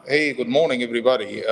Hey, good morning, everybody.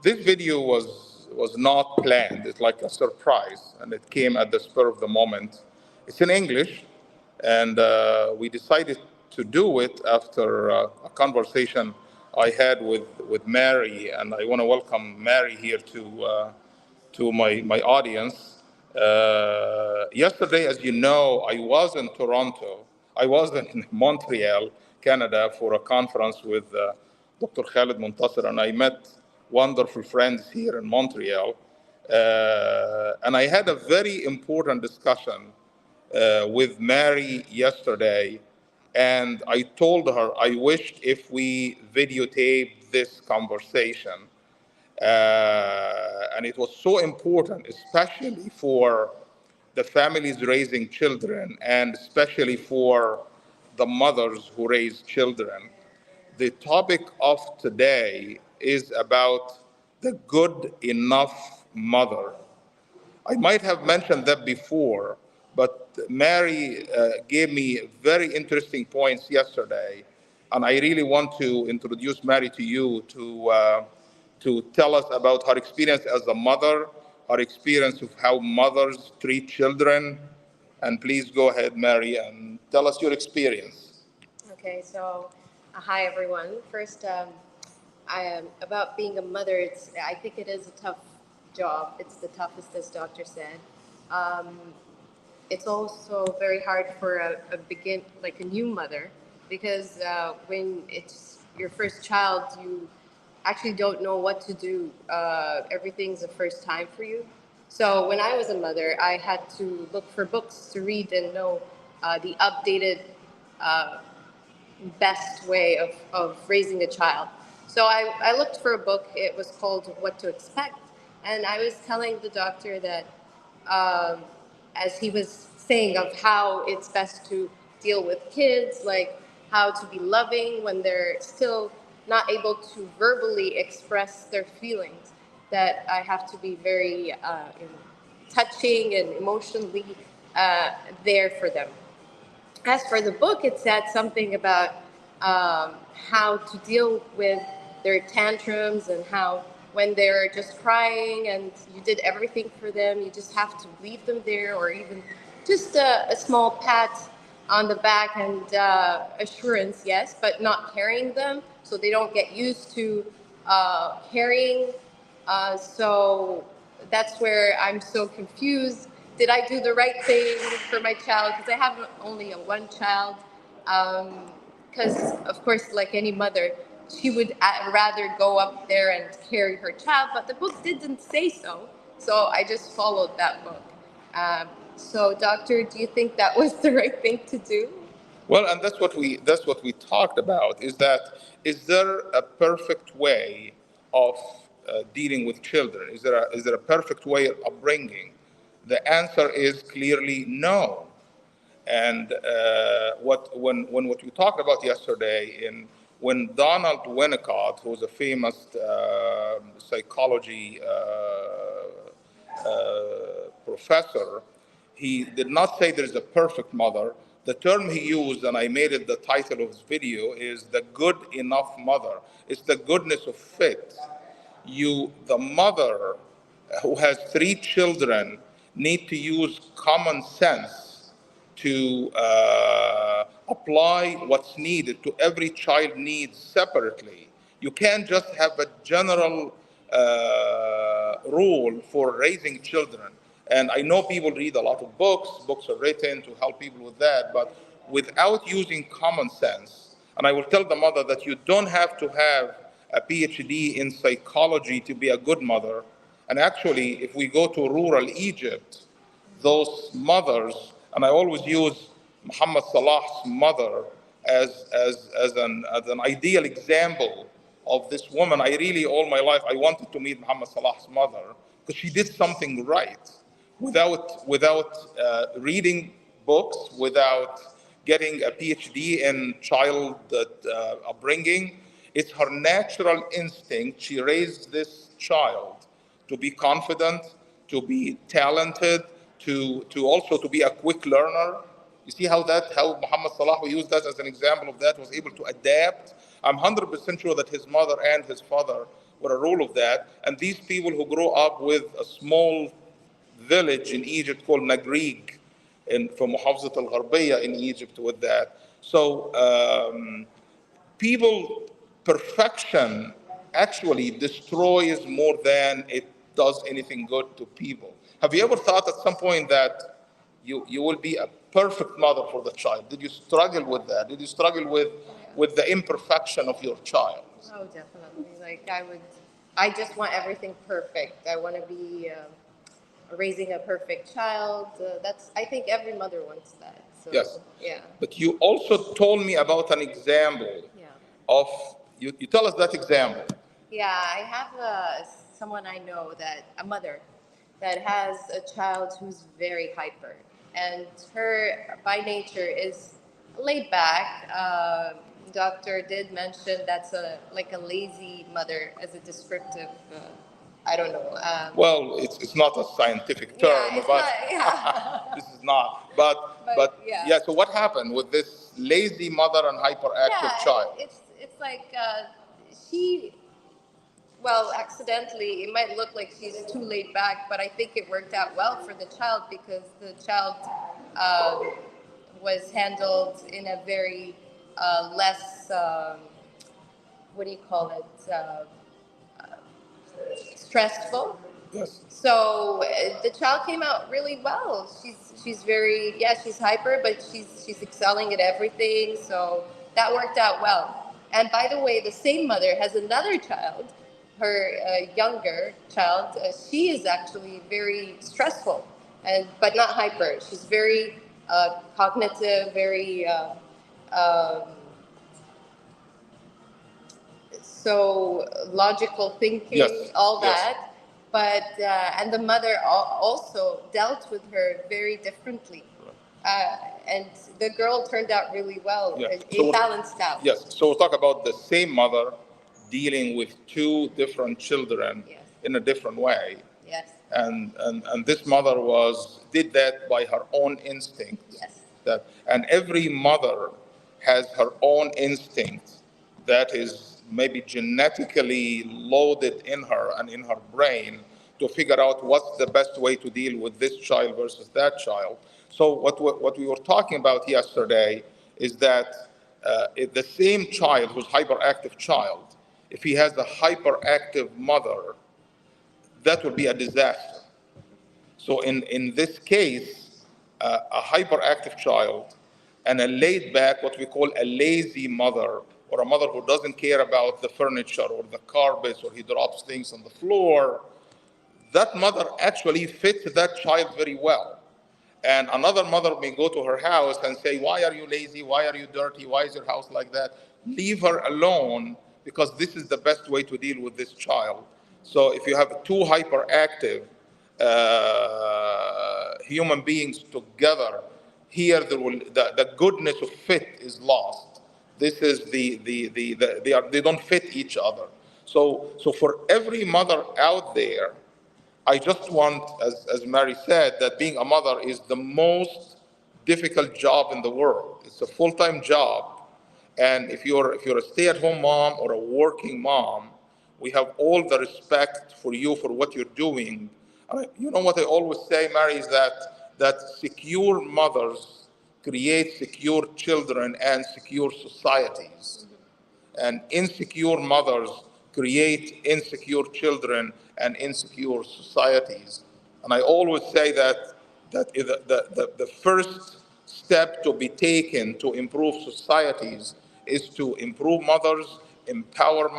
This video was not planned. It's like a surprise, and it came at the spur of the moment. It's in English, and we decided to do it after a conversation I had with Mary, and I want to welcome Mary here to my audience. Yesterday, as you know, I was in Toronto. I was in Montreal, Canada, for a conference with Dr. Khalid Muntasir, and I met wonderful friends here in Montreal. And I had a very important discussion with Mary yesterday, and I told her I wished if we videotaped this conversation, and it was so important, especially for the families raising children and especially for the mothers who raise children. The topic of today is about the good enough mother. I might have mentioned that before, but Mary gave me very interesting points yesterday, and I really want to introduce Mary to you to tell us about her experience as a mother, her experience of how mothers treat children, and please go ahead, Mary, and tell us your experience. Okay, so hi everyone. First, about being a mother. I think it is a tough job. It's the toughest, as doctor said. Um, it's also very hard for a new mother, because when it's your first child, you actually don't know what to do. Everything's a first time for you. So when I was a mother, I had to look for books to read and know the updated uh, best way of raising a child. So I looked for a book. It was called What to Expect. And I was telling the doctor that, um, as he was saying, of how it's best to deal with kids, like how to be loving when they're still not able to verbally express their feelings, that I have to be very touching and emotionally there for them. As for the book, it said something about how to deal with their tantrums, and how when they're just crying and you did everything for them, you just have to leave them there, or even just a small pat on the back and assurance, yes, but not carrying them so they don't get used to carrying. So that's where I'm so confused. Did I do the right thing for my child? Because I have only a one child. Because, of course, like any mother, she would rather go up there and carry her child, but the book didn't say so. So I just followed that book. So, doctor, do you think that was the right thing to do? Well, and that's what we talked about. Is there a perfect way of dealing with children? Is there a perfect way of upbringing? The answer is clearly no. And when what we talked about yesterday, in when Donald Winnicott, who's a famous psychology professor, he did not say there's a perfect mother. The term he used, and I made it the title of his video, is the good enough mother. It's the goodness of fit. The mother who has three children need to use common sense to apply what's needed to every child needs separately. You can't just have a general rule for raising children. And I know people read a lot of books, books are written to help people with that, but without using common sense, and I will tell the mother that you don't have to have a PhD in psychology to be a good mother. And actually, if we go to rural Egypt, those mothers, and I always use Muhammad Salah's mother as an ideal example of this woman. I really, all my life, I wanted to meet Muhammad Salah's mother because she did something right without reading books, without getting a PhD in child upbringing. It's her natural instinct. She raised this child to be confident, to be talented, to also to be a quick learner. You see how Muhammad Salah, we use that as an example of that, was able to adapt I'm 100% sure that his mother and his father were a role of that. And these people who grow up with a small village in Egypt called Nagrig, from Muhafzat al-Gharbiya in Egypt with that. So people, perfection actually destroys more than it does anything good to people. Have you ever thought at some point that you will be a perfect mother for the child? Did you struggle with that? Did you struggle with the imperfection of your child? Oh, definitely. Like I just want everything perfect. I want to be raising a perfect child. I think every mother wants that. Yes. So, yeah. But you also told me about an example Yeah. of, you tell us that example. Yeah, I have someone I know that, a mother, that has a child who's very hyper. And her, by nature, is laid back. Doctor did mention that's like a lazy mother as a descriptive, I don't know. Well, it's not a scientific Yeah, term, it's but not, yeah. this is not. But Yeah. yeah. So what happened with this lazy mother and hyperactive Yeah, child? it's like she, well, accidentally, it might look like she's too laid back, but I think it worked out well for the child because the child um, was handled in a very less, what do you call it, stressful. Yes. So the child came out really well. She's very, yeah, she's hyper, but she's excelling at everything. So that worked out well. And by the way, the same mother has another child, her younger child. She is actually very stressful, and but not hyper. She's very cognitive, very um, so logical thinking, Yes. all Yes. that. But and the mother also dealt with her very differently, uh, and the girl turned out really well. Yeah. It balanced out. Yes. So we'll talk about the same mother dealing with two different children Yes. in a different way. Yes. And this mother did that by her own instinct. Yes. That, and every mother has her own instinct that is maybe genetically loaded in her and in her brain to figure out what's the best way to deal with this child versus that child. So what we were talking about yesterday is that if the same child who's hyperactive child, if he has a hyperactive mother, that would be a disaster. So in this case, a hyperactive child and a laid back, what we call a lazy mother, or a mother who doesn't care about the furniture or the carpets, or he drops things on the floor, that mother actually fits that child very well. And another mother may go to her house and say, "Why are you lazy? Why are you dirty? Why is your house like that?" Leave her alone, because this is the best way to deal with this child. So if you have two hyperactive human beings together, here the goodness of fit is lost. This is they don't fit each other. So for every mother out there, I just want, as Mary said, that being a mother is the most difficult job in the world. It's a full-time job. And if you're a stay-at-home mom or a working mom, we have all the respect for you for what you're doing. You know what I always say, Mary, is that secure mothers create secure children and secure societies, and insecure mothers create insecure children and insecure societies. And I always say that the first step to be taken to improve societies is to improve mothers, empower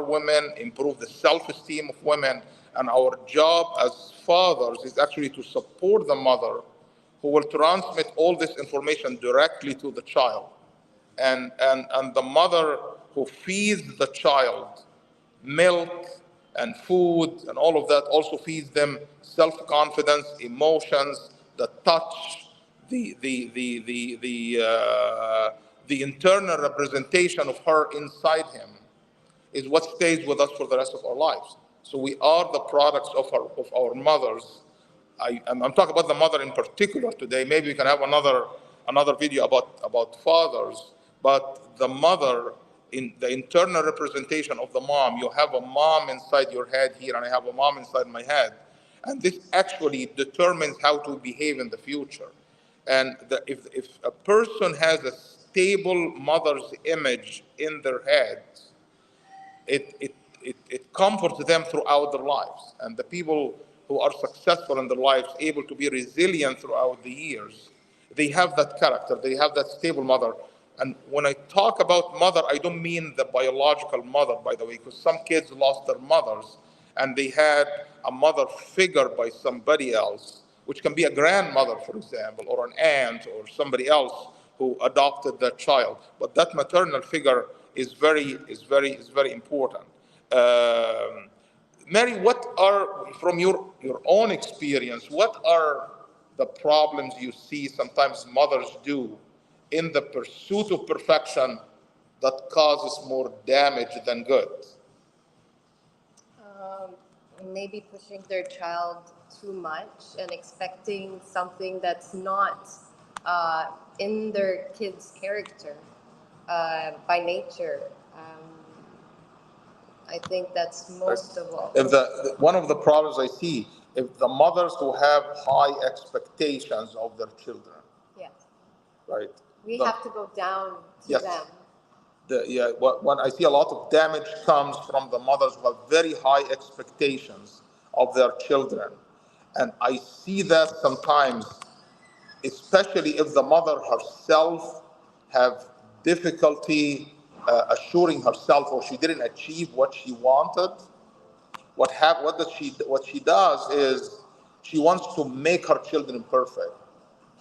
women, improve the self-esteem of women. And our job as fathers is actually to support the mother, who will transmit all this information directly to the child. And the mother who feeds the child milk and food and all of that also feeds them self-confidence, emotions, the touch, the internal representation of her inside him is what stays with us for the rest of our lives. So we are the products of our mothers. I'm talking about the mother in particular today. Maybe we can have another video about fathers. But the mother in the internal representation of the mom. You have a mom inside your head here, and I have a mom inside my head. And this actually determines how to behave in the future. And if a person has a stable mother's image in their head, it comforts them throughout their lives. And the people who are successful in their lives, able to be resilient throughout the years, they have that character, they have that stable mother. And when I talk about mother, I don't mean the biological mother, by the way, because some kids lost their mothers and they had a mother figure by somebody else, which can be a grandmother, for example, or an aunt or somebody else who adopted that child. But that maternal figure is very important. Um, Mary, what are, from your own experience, what are the problems you see sometimes mothers do in the pursuit of perfection that causes more damage than good? Um, Maybe pushing their child too much and expecting something that's not uh, in their kid's character by nature. I think that's most of all. If one of the problems I see, if the mothers who have high expectations of their children, Yes. right? We The, have to go down to yes. them. When I see a lot of damage comes from the mothers who have very high expectations of their children. And I see that sometimes, especially if the mother herself have difficulty assuring herself, or she didn't achieve what she wanted. What she does is she wants to make her children perfect.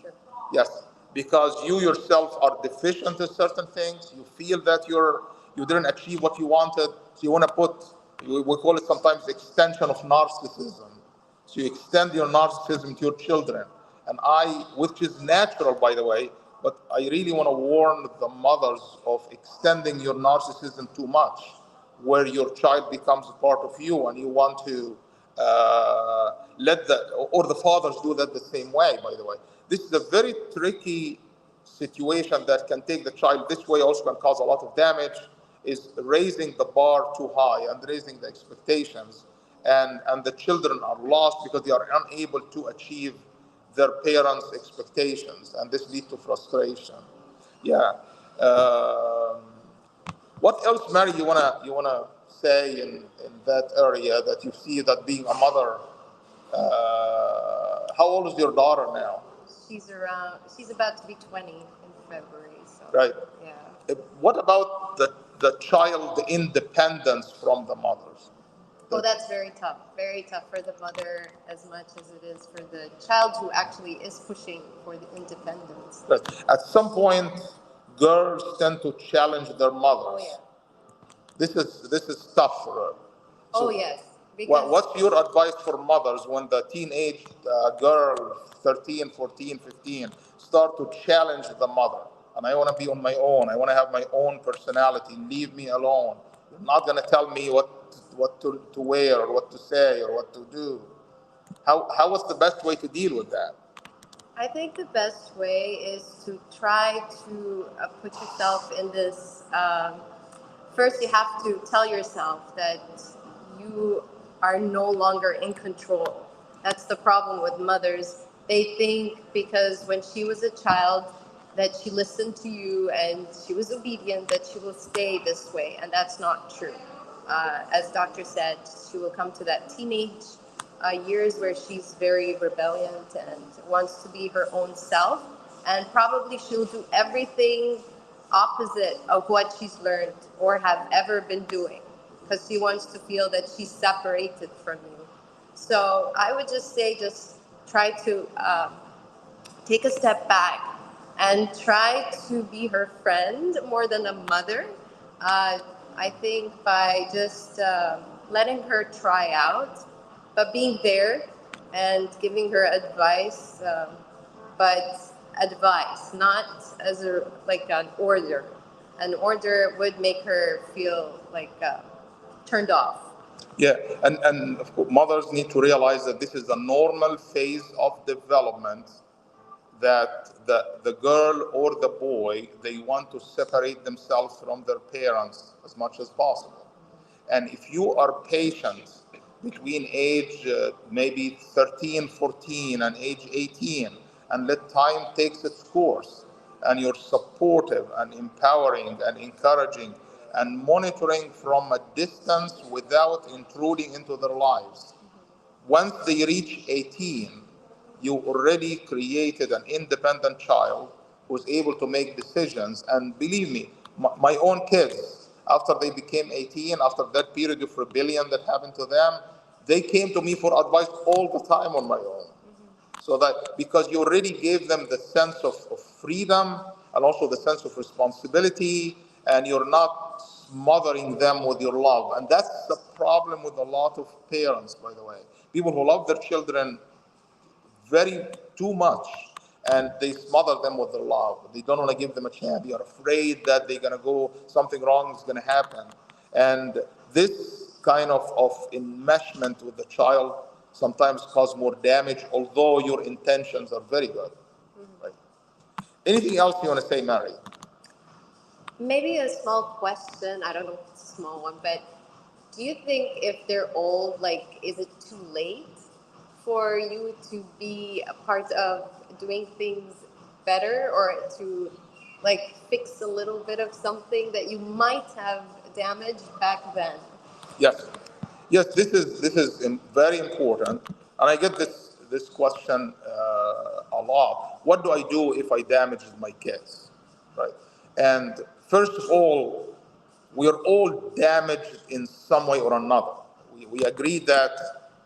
Sure. Yes, because you yourself are deficient in certain things. You feel that you didn't achieve what you wanted, so you want to put, we call it sometimes extension of narcissism. So you extend your narcissism to your children, and which is natural, by the way. But I really want to warn the mothers of extending your narcissism too much, where your child becomes a part of you, and you want to let or the fathers do that the same way, by the way. This is a very tricky situation that can take the child this way, also can cause a lot of damage, is raising the bar too high and raising the expectations. And the children are lost because they are unable to achieve their parents' expectations, and this leads to frustration. Yeah. Um, what else, Mary, you wanna say in that area that you see that being a mother? How old is your daughter now? She's about to be 20 in February. So, Right. yeah. What about the child independence from the mothers? Oh, that's very tough. Very tough for the mother as much as it is for the child who actually is pushing for the independence. Right. At some point, girls tend to challenge their Oh, mothers. yeah. This is tough for her. Oh, So, yes. Because what's your advice for mothers when the teenage girl, 13, 14, 15, start to challenge the mother? And I want to be on my own. I want to have my own personality. Leave me alone. You're not going to tell me what to wear or what to say or what to do. What's the best way to deal with that? I think the best way is to try to put yourself in this. First, you have to tell yourself that you are no longer in control. That's the problem with mothers. They think because when she was a child that she listened to you and she was obedient, that she will stay this way, and that's not true. As doctor said, she will come to that teenage years where she's very rebellious and wants to be her own self, and probably she'll do everything opposite of what she's learned or have ever been doing because she wants to feel that she's separated from you. So I would just say, just try to take a step back and try to be her friend more than a mother. Uh, I think by just letting her try out, but being there and giving her advice, but advice, not as a like an order. An order would make her feel like turned off. Yeah, and of course, mothers need to realize that this is a normal phase of development, that the girl or the boy, they want to separate themselves from their parents as much as possible. And if you are patient between age maybe 13, 14 and age 18, and let time takes its course, and you're supportive and empowering and encouraging and monitoring from a distance without intruding into their lives, once they reach 18, you already created an independent child who's able to make decisions. And believe me, my own kids, after they became 18, after that period of rebellion that happened to them, they came to me for advice all the time on my own. So that because you already gave them the sense of freedom and also the sense of responsibility, and you're not smothering them with your love. And that's the problem with a lot of parents, by the way. People who love their children very too much, and they smother them with their love. They don't want to give them a chance. They are afraid that they're going to go, something wrong is going to happen. And this kind of enmeshment with the child sometimes cause more damage, although your intentions are very good. Right? Anything else you want to say, Mary? Maybe a small question. I don't know if it's a small one, but do you think if they're old, like, is it too late for you to be a part of doing things better or to like fix a little bit of something that you might have damaged back then? Yes, yes. This is very important, and I get this question a lot. What do I do if I damage my kids? Right. And first of all, we are all damaged in some way or another. We agree that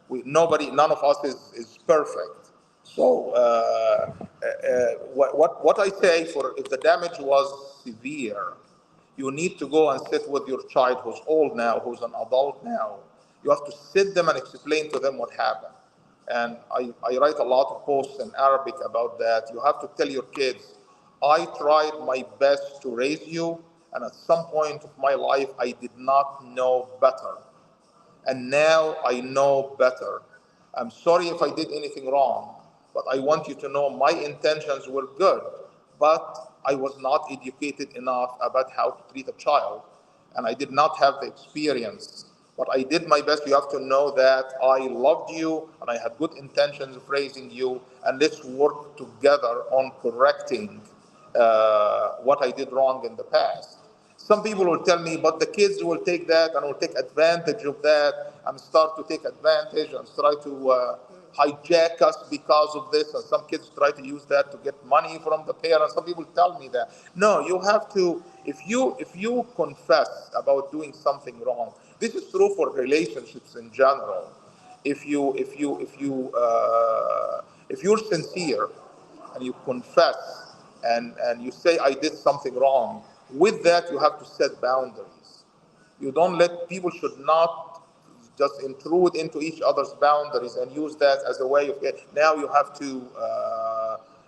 none of us is perfect. So what I say, for if the damage was severe, you need to go and sit with your child who's old now, who's an adult now. You have to sit them and explain to them what happened. And I write a lot of posts in Arabic about that. You have to tell your kids, I tried my best to raise you, and at some point of my life, I did not know better, and now I know better. I'm sorry if I did anything wrong, but I want you to know my intentions were good, but I was not educated enough about how to treat a child, and I did not have the experience. But I did my best. You have to know that I loved you and I had good intentions of raising you, and let's work together on correcting what I did wrong in the past. Some people will tell me, but the kids will take that and will take advantage of that and start to take advantage and try to hijack us because of this. And some kids try to use that to get money from the parents. Some people tell me that. No, you have to, if you confess about doing something wrong, this is true for relationships in general. If you're sincere and you confess and you say, I did something wrong, with that, you have to set boundaries. You don't let people should not just intrude into each other's boundaries and use that as a way of, now you have to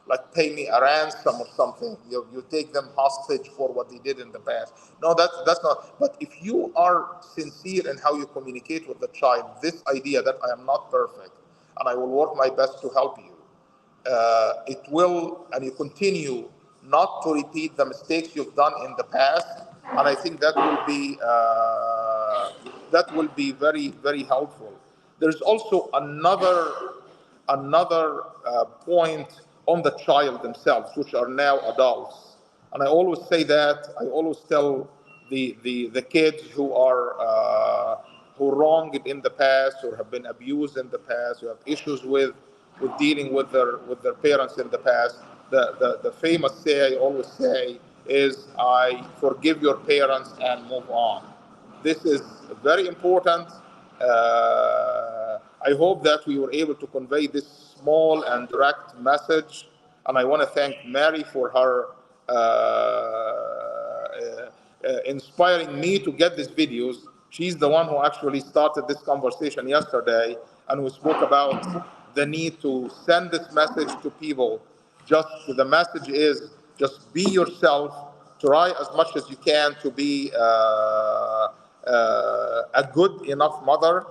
like pay me a ransom or something. You take them hostage for what they did in the past. No, that's not. But if you are sincere in how you communicate with the child, this idea that I am not perfect and I will work my best to help you, it will, and you continue not to repeat the mistakes you've done in the past, and I think that will be very, very helpful. There's also another point on the child themselves, which are now adults, and I always say that. I always tell the kids who wronged in the past or have been abused in the past, who have issues with dealing with their parents in the past. The famous say I always say is, I forgive your parents and move on. This is very important. I hope that we were able to convey this small and direct message, and I want to thank Mary for her inspiring me to get these videos. She's the one who actually started this conversation yesterday, and we spoke about the need to send this message to people. Just the message is, just be yourself. Try as much as you can to be a good enough mother,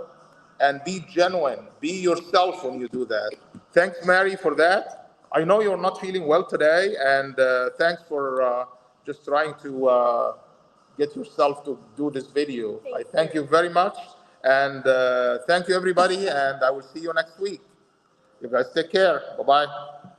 and be genuine. Be yourself when you do that. Thanks, Mary, for that. I know you're not feeling well today, and thanks for just trying to get yourself to do this video. I thank you very much, and thank you everybody, and I will see you next week. You guys take care. Bye-bye.